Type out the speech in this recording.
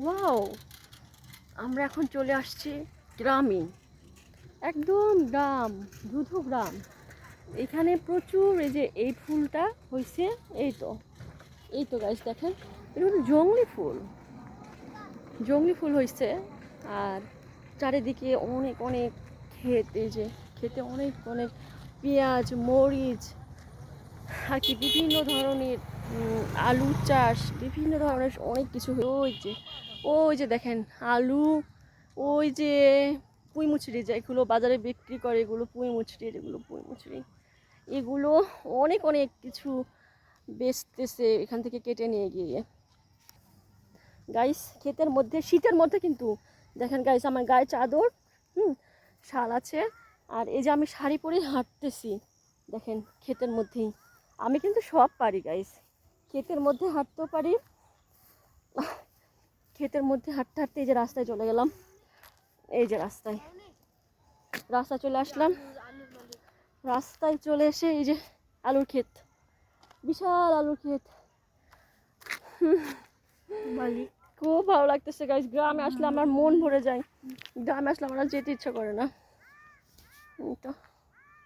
Wow, আমরা এখন চলে আসছি গ্রামে, একদম গ্রাম, ধুধু গ্রাম। এখানে প্রচুর এই যে এই ফুলটা হয়েছে, এই তো গাইস দেখেন, এটা হলো জংলি ফুল, জংলি ফুল হয়েছে। আর চারিদিকে অনেক অনেক ক্ষেত, এই যে খেতে অনেক অনেক পেঁয়াজ, মরিচ, আর কি বিভিন্ন ধরনের আলু চাষ, বিভিন্ন ধরনের অনেক কিছু। ওই যে দেখেন আলু, ওই যে পুঁই মুচড়ি, যেগুলো বাজারে বিক্রি করে, এগুলো পুঁই মুচড়ি, যেগুলো পুঁই মুচড়ি, এগুলো অনেক অনেক কিছু বেচতেছে এখান থেকে কেটে নিয়ে গিয়ে। গাইস ক্ষেতের মধ্যে, শীতের মধ্যে কিন্তু দেখেন গাইস, আমার গায়ে চাদর, শাল আছে, আর এই যে আমি শাড়ি পরে হাঁটতেছি, দেখেন ক্ষেতের মধ্যেই। আমি কিন্তু সব পারি গাইস, ক্ষেতের মধ্যে হাঁটতেও পারি। ক্ষেতের মধ্যে হাঁটতে হাঁটতে এই যে রাস্তায় চলে গেলাম, এই যে রাস্তায় চলে আসলাম। রাস্তায় চলে এসে এই যে আলুর ক্ষেত, বিশাল আলুর ক্ষেত, খুব ভালো লাগতেছে গাইস। গ্রামে আসলে আমার মন ভরে যায়, গ্রামে আসলে আমার যেতে ইচ্ছা করে না। তো